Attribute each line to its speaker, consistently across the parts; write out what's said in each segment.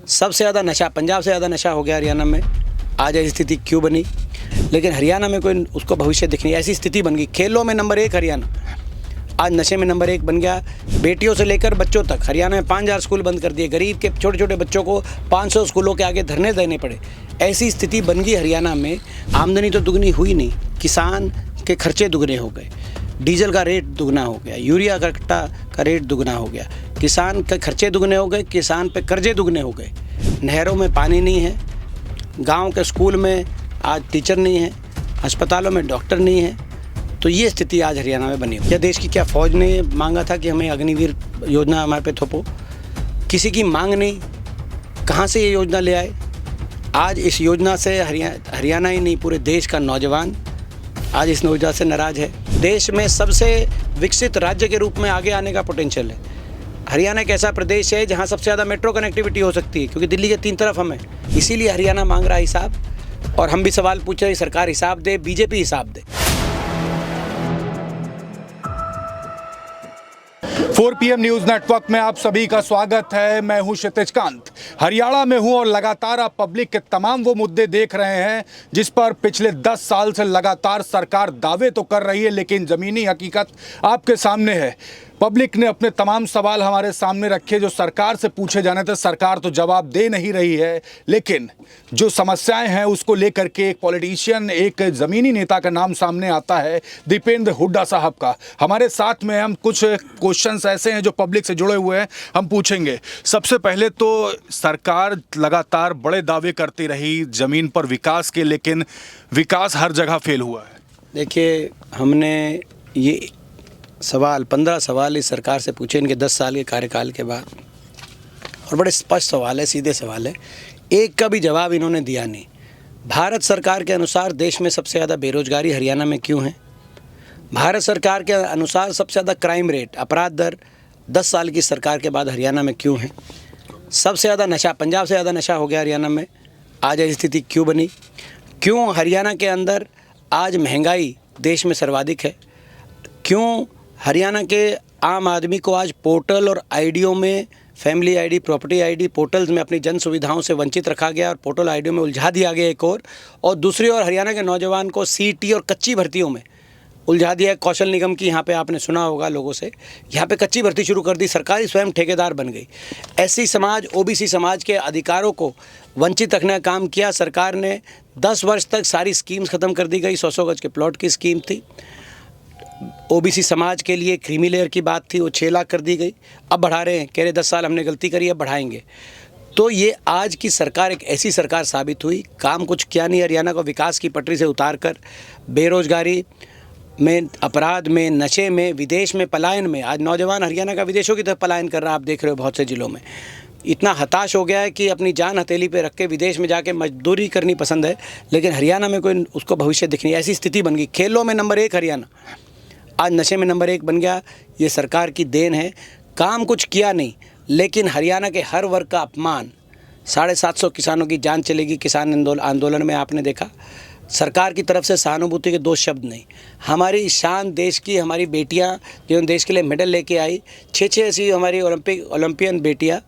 Speaker 1: सबसे ज़्यादा नशा, पंजाब से ज़्यादा नशा हो गया हरियाणा में। आज ऐसी स्थिति क्यों बनी? लेकिन हरियाणा में कोई उसको भविष्य दिख नहीं, ऐसी स्थिति बन गई। खेलों में नंबर 1 हरियाणा, आज नशे में नंबर 1 बन गया। बेटियों से लेकर बच्चों तक हरियाणा में 5000 स्कूल बंद कर दिए। गरीब के छोटे छोटे बच्चों को 500 स्कूलों के आगे धरने देने पड़े। ऐसी स्थिति बन गई हरियाणा में। आमदनी तो दुगनी हुई नहीं, किसान के खर्चे दुगने हो गए, डीजल का रेट दुगना हो गया, यूरिया का कट्टा का रेट दुगना हो गया, किसान के खर्चे दुगने हो गए, किसान पे कर्जे दुगने हो गए। नहरों में पानी नहीं है, गांव के स्कूल में आज टीचर नहीं है, अस्पतालों में डॉक्टर नहीं है। तो ये स्थिति आज हरियाणा में बनी। क्या देश की क्या फौज ने मांगा था कि हमें अग्निवीर योजना हमारे पे थोपो? किसी की मांग नहीं। कहाँ से ये योजना ले आए? आज इस योजना से हरियाणा ही नहीं, पूरे देश का नौजवान आज इस योजना से नाराज है। देश में सबसे विकसित राज्य के रूप में आगे आने का पोटेंशियल है। हरियाणा एक ऐसा प्रदेश है जहाँ सबसे ज़्यादा मेट्रो कनेक्टिविटी हो सकती है, क्योंकि दिल्ली के 3 तरफ हम हैं। इसीलिए हरियाणा मांग रहा है हिसाब, और हम भी सवाल पूछ रहे हैं, सरकार हिसाब दे, बीजेपी हिसाब दे।
Speaker 2: 4 PM न्यूज नेटवर्क में आप सभी का स्वागत है। मैं हूं क्षितिज कांत। हरियाणा में हूं और लगातार आप पब्लिक के तमाम वो मुद्दे देख रहे हैं जिस पर पिछले 10 साल से लगातार सरकार दावे तो कर रही है, लेकिन जमीनी हकीकत आपके सामने है। पब्लिक ने अपने तमाम सवाल हमारे सामने रखे जो सरकार से पूछे जाने थे। सरकार तो जवाब दे नहीं रही है, लेकिन जो समस्याएं हैं उसको लेकर के एक पॉलिटिशियन, एक ज़मीनी नेता का नाम सामने आता है, दीपेंद्र हुड्डा साहब का। हमारे साथ में हम कुछ क्वेश्चंस ऐसे हैं जो पब्लिक से जुड़े हुए हैं, हम पूछेंगे। सबसे पहले तो सरकार लगातार बड़े दावे करती रही ज़मीन पर विकास के, लेकिन विकास हर जगह फेल हुआ है।
Speaker 1: देखिए, हमने ये 15 सवाल इस सरकार से पूछे इनके 10 साल के कार्यकाल के बाद, और बड़े स्पष्ट सवाल है, सीधे सवाल है। एक का भी जवाब इन्होंने दिया नहीं। भारत सरकार के अनुसार देश में सबसे ज़्यादा बेरोजगारी हरियाणा में क्यों है? भारत सरकार के अनुसार सबसे ज़्यादा क्राइम रेट, अपराध दर 10 साल की सरकार के बाद हरियाणा में क्यों है? सबसे ज़्यादा नशा, पंजाब से ज़्यादा नशा हो गया हरियाणा में। आज ऐसी स्थिति क्यों बनी? क्यों हरियाणा के अंदर आज महंगाई देश में सर्वाधिक है? क्यों हरियाणा के आम आदमी को आज पोर्टल और आईडियो में, family ID, property ID, portals में अपनी जन सुविधाओं से वंचित रखा गया और पोर्टल आईडियो में उलझा दिया गया एक और दूसरी ओर हरियाणा के नौजवान को सीटी और कच्ची भर्तियों में उलझा दिया है। कौशल निगम की यहाँ पे आपने सुना होगा लोगों से, यहाँ पे कच्ची भर्ती शुरू कर दी, सरकारी स्वयं ठेकेदार बन गई। ऐसी समाज, ओबीसी समाज के अधिकारों को वंचित रखने का काम किया सरकार ने। 10 वर्ष तक सारी स्कीम्स ख़त्म कर दी गई। 100 गज के प्लॉट की स्कीम थी, ओबीसी समाज के लिए क्रीमी लेयर की बात थी, वो 6 लाख कर दी गई। अब बढ़ा रहे हैं, कह रहे 10 साल हमने गलती करी, अब बढ़ाएंगे। तो ये आज की सरकार एक ऐसी सरकार साबित हुई, काम कुछ किया नहीं। हरियाणा को विकास की पटरी से उतार कर बेरोजगारी में, अपराध में, नशे में, विदेश में, पलायन में, आज नौजवान हरियाणा का विदेशों की तरफ पलायन कर रहा है। आप देख रहे हो बहुत से जिलों में इतना हताश हो गया है कि अपनी जान हथेली पे रख के विदेश में जाके मजदूरी करनी पसंद है, लेकिन हरियाणा में कोई उसको भविष्य दिख नहीं। ऐसी स्थिति बन गई। खेलों में नंबर 1 हरियाणा, आज नशे में नंबर 1 बन गया। ये सरकार की देन है। काम कुछ किया नहीं, लेकिन हरियाणा के हर वर्ग का अपमान। 750 किसानों की जान चलेगी किसान आंदोलन में, आपने देखा। सरकार की तरफ से सहानुभूति के 2 शब्द नहीं। हमारी शान देश की, हमारी बेटियां जो देश के लिए मेडल लेके आई, 6 ऐसी हमारी ओलंपियन बेटियां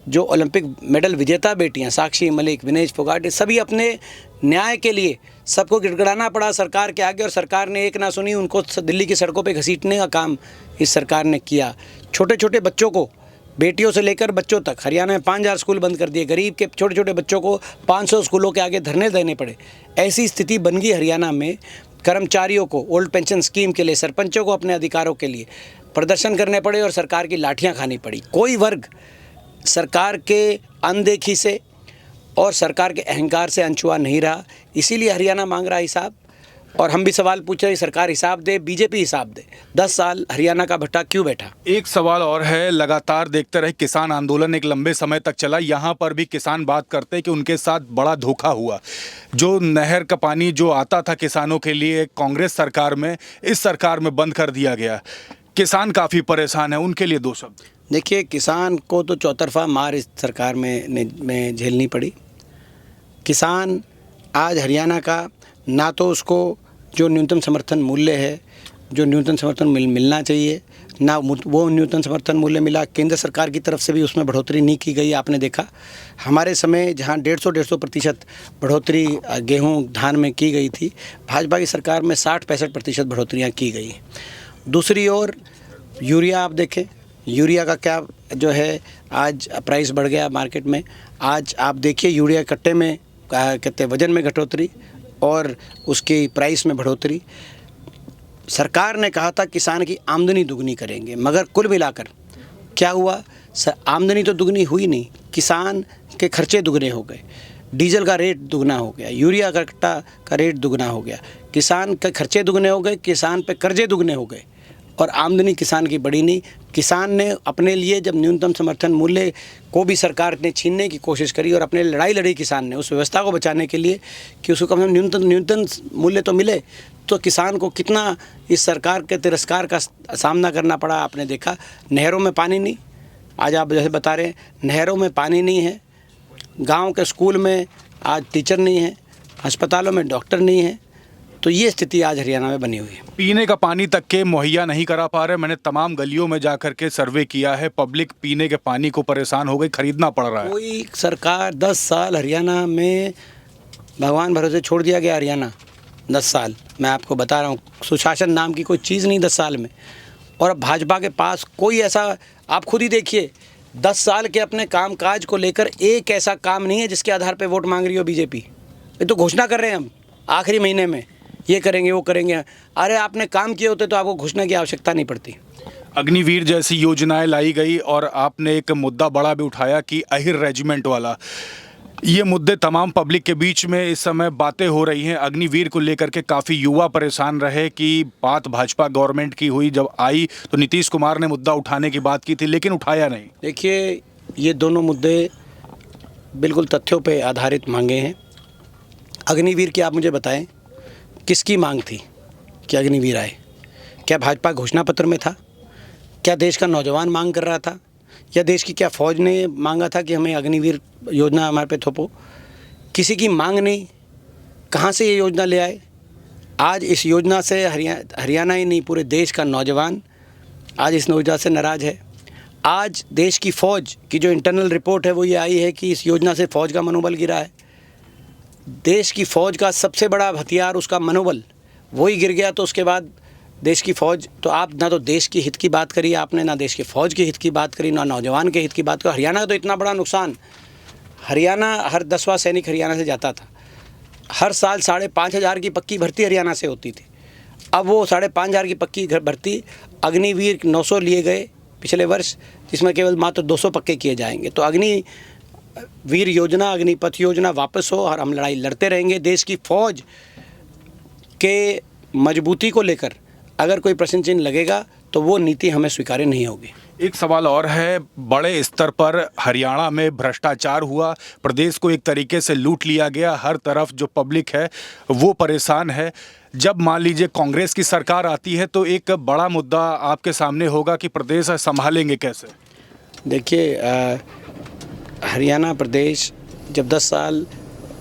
Speaker 1: जो ओलंपिक मेडल विजेता बेटियां, साक्षी मलिक, विनेश फोगाट, सभी अपने न्याय के लिए सबको गिड़गिड़ाना पड़ा सरकार के आगे, और सरकार ने एक ना सुनी। उनको दिल्ली की सड़कों पे घसीटने का काम इस सरकार ने किया। छोटे छोटे बच्चों को, बेटियों से लेकर बच्चों तक, हरियाणा में 5000 स्कूल बंद कर दिए। गरीब के छोटे छोटे बच्चों को 500 स्कूलों के आगे धरने देने पड़े। ऐसी स्थिति बन गई हरियाणा में। कर्मचारियों को ओल्ड पेंशन स्कीम के लिए, सरपंचों को अपने अधिकारों के लिए प्रदर्शन करने पड़े और सरकार की लाठियाँ खानी पड़ी। कोई वर्ग सरकार के अनदेखी से और सरकार के अहंकार से अनछुआ नहीं रहा। इसीलिए हरियाणा मांग रहा हिसाब, और हम भी सवाल पूछ रहे हैं, सरकार हिसाब दे, बीजेपी हिसाब दे। 10 साल हरियाणा का भट्टा क्यों बैठा?
Speaker 2: एक सवाल और है, लगातार देखते रहे किसान आंदोलन एक लंबे समय तक चला। यहाँ पर भी किसान बात करते हैं कि उनके साथ बड़ा धोखा हुआ। जो नहर का पानी जो आता था किसानों के लिए कांग्रेस सरकार में, इस सरकार में बंद कर दिया गया। किसान काफ़ी परेशान है, उनके लिए 2 शब्द।
Speaker 1: देखिए, किसान को तो चौतरफा मार इस सरकार में झेलनी पड़ी। किसान आज हरियाणा का, ना तो उसको जो न्यूनतम समर्थन मूल्य है, जो न्यूनतम समर्थन मिलना चाहिए, ना वो न्यूनतम समर्थन मूल्य मिला। केंद्र सरकार की तरफ से भी उसमें बढ़ोतरी नहीं की गई। आपने देखा हमारे समय जहाँ 150-150% बढ़ोतरी गेहूं धान में की गई थी, भाजपा की सरकार में 60-65% बढ़ोतरियाँ की गई। दूसरी ओर यूरिया आप देखें, यूरिया का क्या जो है आज प्राइस बढ़ गया मार्केट में। आज आप देखिए यूरिया कट्टे में कहते वज़न में घटोतरी और उसकी प्राइस में बढ़ोतरी। सरकार ने कहा था किसान की आमदनी दुगनी करेंगे, मगर कुल मिलाकर क्या हुआ? आमदनी तो दुगनी हुई नहीं, किसान के खर्चे दुगने हो गए। डीजल का रेट दुगना हो गया, यूरिया का कट्टा का रेट दुगना हो गया, किसान के खर्चे दुगने हो गए, किसान पे कर्जे दुगने हो गए और आमदनी किसान की बढ़ी नहीं। किसान ने अपने लिए जब न्यूनतम समर्थन मूल्य को भी सरकार ने छीनने की कोशिश करी और अपने लड़ाई लड़ी किसान ने उस व्यवस्था को बचाने के लिए कि उसको कम से कम न्यूनतम मूल्य तो मिले, तो किसान को कितना इस सरकार के तिरस्कार का सामना करना पड़ा। आपने देखा नहरों में पानी नहीं, आज आप जैसे बता रहे हैं नहरों में पानी नहीं है, गांव के स्कूल में आज टीचर नहीं है, अस्पतालों में डॉक्टर नहीं है। तो ये स्थिति आज हरियाणा में बनी हुई है।
Speaker 2: पीने का पानी तक के मुहैया नहीं करा पा रहे। मैंने तमाम गलियों में जाकर के सर्वे किया है, पब्लिक पीने के पानी को परेशान हो गई, खरीदना पड़ रहा है।
Speaker 1: कोई सरकार 10 साल हरियाणा में भगवान भरोसे छोड़ दिया गया। हरियाणा 10 साल मैं आपको बता रहा हूँ, सुशासन नाम की कोई चीज़ नहीं 10 साल में। और अब भाजपा के पास कोई ऐसा, आप खुद ही देखिए 10 साल के अपने कामकाज को लेकर एक ऐसा काम नहीं है जिसके आधार पर वोट मांग रही हो बीजेपी। ये तो घोषणा कर रहे हैं हम आखिरी महीने में ये करेंगे वो करेंगे। अरे आपने काम किए होते तो आपको घोषणा की आवश्यकता नहीं पड़ती।
Speaker 2: अग्निवीर जैसी योजनाएं लाई गई और आपने एक मुद्दा बड़ा भी उठाया कि अहिर रेजिमेंट वाला। ये मुद्दे तमाम पब्लिक के बीच में इस समय बातें हो रही हैं। अग्निवीर को लेकर के काफ़ी युवा परेशान रहे कि बात भाजपा गवर्नमेंट की हुई, जब आई तो नीतीश कुमार ने मुद्दा उठाने की बात की थी लेकिन उठाया नहीं।
Speaker 1: देखिए ये दोनों मुद्दे बिल्कुल तथ्यों पर आधारित मांगे हैं। अग्निवीर की आप मुझे बताएं किसकी मांग थी कि अग्निवीर आए? क्या भाजपा घोषणा पत्र में था? क्या देश का नौजवान मांग कर रहा था? या देश की क्या फ़ौज ने मांगा था कि हमें अग्निवीर योजना हमारे पे थोपो? किसी की मांग नहीं। कहाँ से ये योजना ले आए? आज इस योजना से हरियाणा ही नहीं पूरे देश का नौजवान आज इस योजना से नाराज़ है। आज देश की फ़ौज की जो इंटरनल रिपोर्ट है वो ये आई है कि इस योजना से फ़ौज का मनोबल गिरा है। देश की फ़ौज का सबसे बड़ा हथियार उसका मनोबल, वही गिर गया। तो उसके बाद देश की फ़ौज, तो आप ना तो देश की हित की बात करी आपने, ना देश की फ़ौज के हित की बात करी, ना नौजवान के हित की बात करी। हरियाणा का तो इतना बड़ा नुकसान, हरियाणा हर 10वां सैनिक हरियाणा से जाता था। हर साल 5,500 की पक्की भर्ती हरियाणा से होती थी। अब वो 5,500 की पक्की भर्ती अग्निवीर 900 लिए गए पिछले वर्ष, जिसमें केवल मात्र 200 पक्के किए जाएंगे। तो अग्निवीर योजना, अग्निपथ योजना वापस हो और हम लड़ाई लड़ते रहेंगे। देश की फ़ौज के मजबूती को लेकर अगर कोई प्रश्न चिन्ह लगेगा तो वो नीति हमें स्वीकार्य नहीं होगी।
Speaker 2: एक सवाल और है, बड़े स्तर पर हरियाणा में भ्रष्टाचार हुआ, प्रदेश को एक तरीके से लूट लिया गया। हर तरफ जो पब्लिक है वो परेशान है। जब मान लीजिए कांग्रेस की सरकार आती है तो एक बड़ा मुद्दा आपके सामने होगा कि प्रदेश संभालेंगे कैसे?
Speaker 1: देखिए हरियाणा प्रदेश जब 10 साल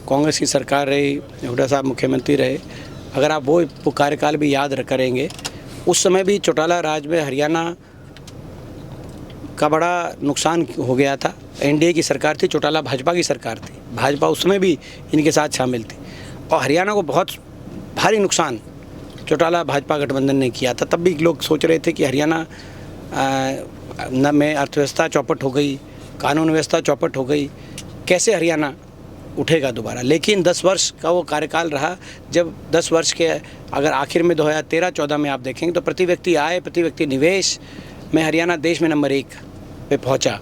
Speaker 1: कांग्रेस की सरकार रही, हुड्डा साहब मुख्यमंत्री रहे, अगर आप वो कार्यकाल भी याद करेंगे, उस समय भी चौटाला राज में हरियाणा का बड़ा नुकसान हो गया था। एनडीए की सरकार थी, चौटाला भाजपा की सरकार थी, भाजपा उस समय भी इनके साथ शामिल थी और हरियाणा को बहुत भारी नुकसान चौटाला भाजपा गठबंधन ने किया था। तब भी लोग सोच रहे थे कि हरियाणा में अर्थव्यवस्था चौपट हो गई, कानून व्यवस्था चौपट हो गई, कैसे हरियाणा उठेगा दोबारा। लेकिन 10 वर्ष का वो कार्यकाल रहा। जब 10 वर्ष के अगर आखिर में 2013-14 में आप देखेंगे तो प्रति व्यक्ति आय, प्रति व्यक्ति निवेश में हरियाणा देश में नंबर 1 पे पहुंचा।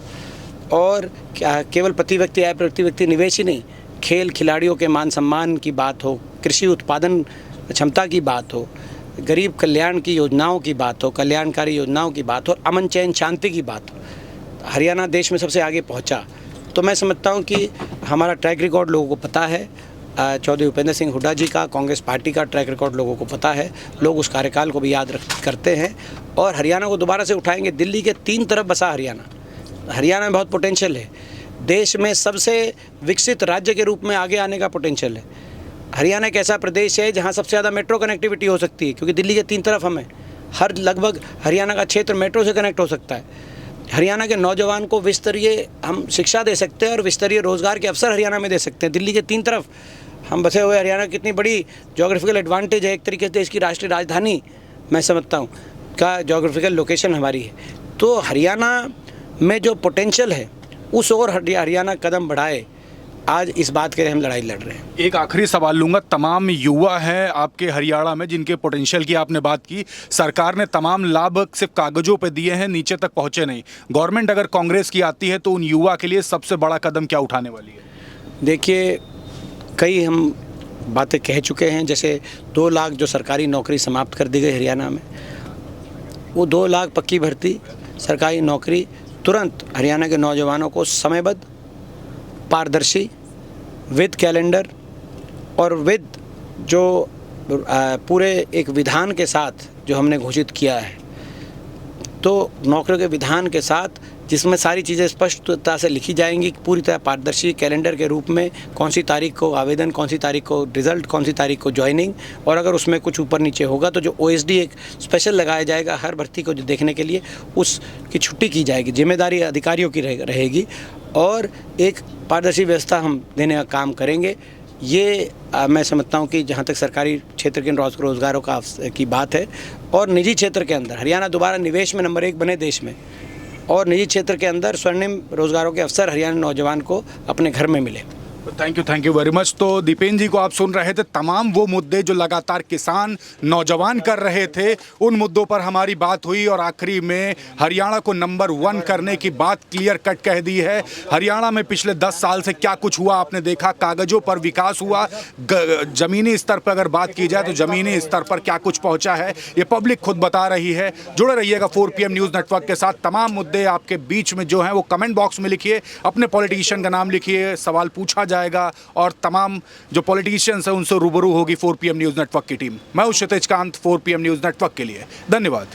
Speaker 1: और क्या केवल प्रति व्यक्ति आय, प्रति व्यक्ति निवेश ही नहीं, खेल खिलाड़ियों के मान सम्मान की बात हो, कृषि उत्पादन क्षमता की बात हो, गरीब कल्याण की योजनाओं की बात हो, कल्याणकारी योजनाओं की बात हो, अमन चैन शांति की बात हो, हरियाणा देश में सबसे आगे पहुंचा। तो मैं समझता हूं कि हमारा ट्रैक रिकॉर्ड लोगों को पता है। चौधरी भूपेंद्र सिंह हुड्डा जी का, कांग्रेस पार्टी का ट्रैक रिकॉर्ड लोगों को पता है। लोग उस कार्यकाल को भी याद करते हैं और हरियाणा को दोबारा से उठाएंगे। दिल्ली के 3 तरफ बसा हरियाणा में बहुत पोटेंशियल है। देश में सबसे विकसित राज्य के रूप में आगे आने का पोटेंशियल है। हरियाणा एक ऐसा प्रदेश है जहाँ सबसे ज़्यादा मेट्रो कनेक्टिविटी हो सकती है, क्योंकि दिल्ली के 3 तरफ हमें हर लगभग हरियाणा का क्षेत्र मेट्रो से कनेक्ट हो सकता है। हरियाणा के नौजवान को विस्तरीय हम शिक्षा दे सकते हैं और विस्तरीय रोज़गार के अवसर हरियाणा में दे सकते हैं। दिल्ली के 3 तरफ हम बसे हुए हरियाणा कितनी बड़ी जोग्राफिकल एडवांटेज है, एक तरीके से देश की राष्ट्रीय राजधानी मैं समझता हूँ का जोग्राफिकल लोकेशन हमारी है। तो हरियाणा में जो पोटेंशियल है उस ओर हरियाणा कदम बढ़ाए, आज इस बात के लिए हम लड़ाई लड़ रहे हैं।
Speaker 2: एक आखिरी सवाल लूंगा, तमाम युवा हैं आपके हरियाणा में जिनके पोटेंशियल की आपने बात की, सरकार ने तमाम लाभ सिर्फ कागजों पे दिए हैं, नीचे तक पहुंचे नहीं। गवर्नमेंट अगर कांग्रेस की आती है तो उन युवा के लिए सबसे बड़ा कदम क्या उठाने वाली है?
Speaker 1: देखिए, कई हम बातें कह चुके हैं, जैसे 2 लाख जो सरकारी नौकरी समाप्त कर दी गई हरियाणा में, वो 2 लाख पक्की भर्ती सरकारी नौकरी तुरंत हरियाणा के नौजवानों को समयबद्ध, पारदर्शी, विद कैलेंडर और विद जो पूरे एक विधान के साथ जो हमने घोषित किया है, तो नौकरियों के विधान के साथ जिसमें सारी चीज़ें स्पष्टता से लिखी जाएंगी, पूरी तरह पारदर्शी कैलेंडर के रूप में, कौन सी तारीख को आवेदन, कौन सी तारीख को रिज़ल्ट, कौन सी तारीख को ज्वाइनिंग, और अगर उसमें कुछ ऊपर नीचे होगा तो जो OSD एक स्पेशल लगाया जाएगा हर भर्ती को जो देखने के लिए, उसकी छुट्टी की जाएगी, जिम्मेदारी अधिकारियों की रहेगी और एक पारदर्शी व्यवस्था हम देने का काम करेंगे। ये मैं समझता हूँ कि जहाँ तक सरकारी क्षेत्र के रोज़गारों की बात है और निजी क्षेत्र के अंदर हरियाणा दोबारा निवेश में नंबर 1 बने देश में, और निजी क्षेत्र के अंदर स्वर्णिम रोजगारों के अवसर हरियाणा नौजवान को अपने घर में मिले।
Speaker 2: Thank you very much. तो दीपेन जी को आप सुन रहे थे, तमाम वो मुद्दे जो लगातार किसान नौजवान कर रहे थे उन मुद्दों पर हमारी बात हुई और आखिरी में हरियाणा को नंबर 1 करने की बात क्लियर कट कह दी है। हरियाणा में पिछले 10 साल से क्या कुछ हुआ आपने देखा, कागजों पर विकास हुआ, जमीनी स्तर पर अगर बात की जाए तो जमीनी स्तर पर क्या कुछ पहुंचा है ये पब्लिक खुद बता रही है। जुड़े रहिएगा 4 PM न्यूज़ नेटवर्क के साथ। तमाम मुद्दे आपके बीच में जो हैं वो कमेंट बॉक्स में लिखिए, अपने पॉलिटिशियन का नाम लिखिए, सवाल पूछा जाएगा और तमाम जो पॉलिटिशियंस हैं उनसे रूबरू होगी 4 PM न्यूज़ नेटवर्क की टीम। मैं हूं क्षितिज कांत, 4 PM न्यूज़ नेटवर्क के लिए धन्यवाद।